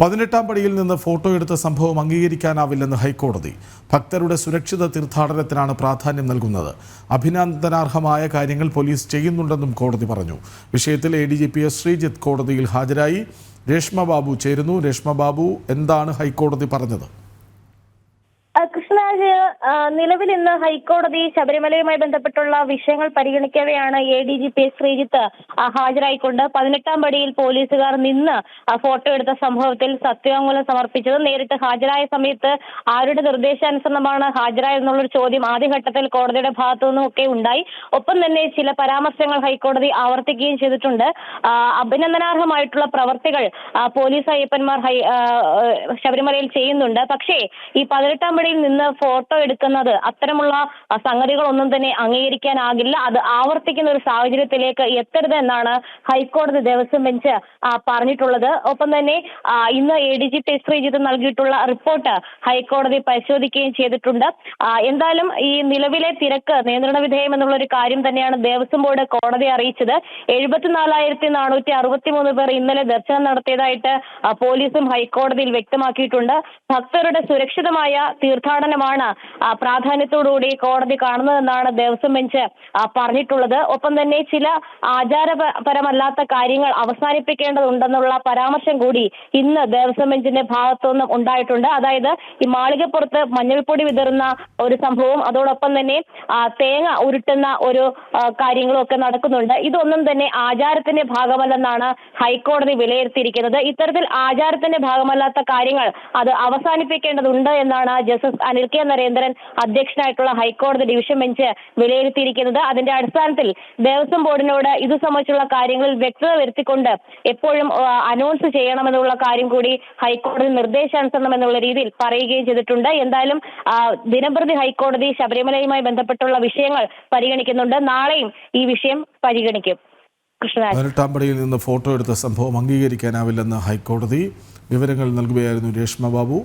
18-ാം പടിയിൽ നിന്ന് ഫോട്ടോ എടുത്ത സംഭവം അംഗീകരിക്കാനാവില്ലെന്ന് ഹൈക്കോടതി. ഭക്തരുടെ സുരക്ഷിത തീർത്ഥാടനത്തിനാണ് പ്രാധാന്യം നൽകുന്നത്. അഭിനന്ദനാർഹമായ കാര്യങ്ങൾ പോലീസ് ചെയ്യുന്നുണ്ടെന്നും കോടതി പറഞ്ഞു. വിഷയത്തിൽ ADGP ശ്രീജിത്ത് കോടതിയിൽ ഹാജരായി. രേഷ്മ ബാബു ചേരുന്നു. രേഷ്മ ബാബു, എന്താണ് ഹൈക്കോടതി പറഞ്ഞത്? കൃഷ്ണരാജ്, നിലവിൽ ഇന്ന് ഹൈക്കോടതി ശബരിമലയുമായി ബന്ധപ്പെട്ടുള്ള വിഷയങ്ങൾ പരിഗണിക്കവെയാണ് ADGP ശ്രീജിത്ത് ഹാജരായിക്കൊണ്ട് 18-ാം പടിയിൽ പോലീസുകാർ നിന്ന് ഫോട്ടോ എടുത്ത സംഭവത്തിൽ സത്യവാങ്മൂലം സമർപ്പിച്ചത്. നേരിട്ട് ഹാജരായ സമയത്ത് ആരുടെ നിർദ്ദേശാനുസരണമാണ് ഹാജരായെന്നുള്ളൊരു ചോദ്യം ആദ്യഘട്ടത്തിൽ കോടതിയുടെ ഭാഗത്തു നിന്നുമൊക്കെ ഉണ്ടായി. ഒപ്പം തന്നെ ചില പരാമർശങ്ങൾ ഹൈക്കോടതി ആവർത്തിക്കുകയും ചെയ്തിട്ടുണ്ട്. അഭിനന്ദനാർഹമായിട്ടുള്ള പ്രവർത്തികൾ പോലീസ് അയ്യപ്പന്മാർ ശബരിമലയിൽ ചെയ്യുന്നുണ്ട്. പക്ഷേ ഈ 18-ാം പടിയിൽ നിന്ന് ഫോട്ടോ എടുക്കുന്നത് അത്തരമുള്ള സംഗതികളൊന്നും തന്നെ അംഗീകരിക്കാനാകില്ല. അത് ആവർത്തിക്കുന്ന ഒരു സാഹചര്യത്തിലേക്ക് എത്തരുത് എന്നാണ് ഹൈക്കോടതി ദേവസ്വം ബെഞ്ച് പറഞ്ഞിട്ടുള്ളത്. ഒപ്പം തന്നെ ഇന്ന് ADGP ശ്രീജിത്ത് നൽകിയിട്ടുള്ള റിപ്പോർട്ട് ഹൈക്കോടതി പരിശോധിക്കുകയും ചെയ്തിട്ടുണ്ട്. എന്തായാലും ഈ നിലവിലെ തിരക്ക് നിയന്ത്രണ വിധേയം എന്നുള്ള ഒരു കാര്യം തന്നെയാണ് ദേവസ്വം ബോർഡ് കോടതിയെ അറിയിച്ചത്. 74,463 പേർ ഇന്നലെ ദർശനം നടത്തിയതായിട്ട് പോലീസും ഹൈക്കോടതിയിൽ വ്യക്തമാക്കിയിട്ടുണ്ട്. ഭക്തരുടെ സുരക്ഷിതമായ തീർത്ഥാടനമാണ് പ്രാധാന്യത്തോടുകൂടി കോടതി കാണുന്നതെന്നാണ് ദേവസ്വം ബെഞ്ച് പറഞ്ഞിട്ടുള്ളത്. ഒപ്പം തന്നെ ചില ആചാരപരമല്ലാത്ത കാര്യങ്ങൾ അവസാനിപ്പിക്കേണ്ടതുണ്ടെന്നുള്ള പരാമർശം കൂടി ഇന്ന് ദേവസ്വം ബെഞ്ചിന്റെ ഭാഗത്തുനിന്നും ഉണ്ടായിട്ടുണ്ട്. അതായത് ഈ മാളികപ്പുറത്ത് മഞ്ഞൾപ്പൊടി വിതറുന്ന ഒരു സംഭവം, അതോടൊപ്പം തന്നെ തേങ്ങ ഉരുട്ടുന്ന ഒരു കാര്യങ്ങളും ഒക്കെ നടക്കുന്നുണ്ട്. ഇതൊന്നും തന്നെ ആചാരത്തിന്റെ ഭാഗമല്ലെന്നാണ് ഹൈക്കോടതി വിലയിരുത്തിയിരിക്കുന്നത്. ഇത്തരത്തിൽ ആചാരത്തിന്റെ ഭാഗമല്ലാത്ത കാര്യങ്ങൾ അത് അവസാനിപ്പിക്കേണ്ടതുണ്ട് എന്നാണ് ജസ്റ്റിസ് അനിൽ കെ നരേന്ദ്രൻ അധ്യക്ഷനായിട്ടുള്ള ഹൈക്കോടതി ഡിവിഷൻ ബെഞ്ച് വിലയിരുത്തിയിരിക്കുന്നത്. അതിന്റെ അടിസ്ഥാനത്തിൽ ദേവസ്വം ബോർഡിനോട് ഇത് സംബന്ധിച്ചുള്ള കാര്യങ്ങളിൽ വ്യക്തത വരുത്തിക്കൊണ്ട് എപ്പോഴും അനൗൺസ് ചെയ്യണമെന്നുള്ള കാര്യം കൂടി ഹൈക്കോടതി നിർദ്ദേശാനുസരണം എന്നുള്ള രീതിയിൽ പറയുകയും ചെയ്തിട്ടുണ്ട്. എന്തായാലും ദിനംപ്രതി ഹൈക്കോടതി ശബരിമലയുമായി ബന്ധപ്പെട്ടുള്ള വിഷയങ്ങൾ പരിഗണിക്കുന്നുണ്ട്. നാളെയും ഈ വിഷയം പരിഗണിക്കും. 18-ാം പടിയിൽ നിന്ന് ഫോട്ടോ എടുത്ത സംഭവം അംഗീകരിക്കാനാവില്ലെന്ന് ഹൈക്കോടതി. വിവരങ്ങൾ നൽകുകയായിരുന്നു രേഷ്മ ബാബു.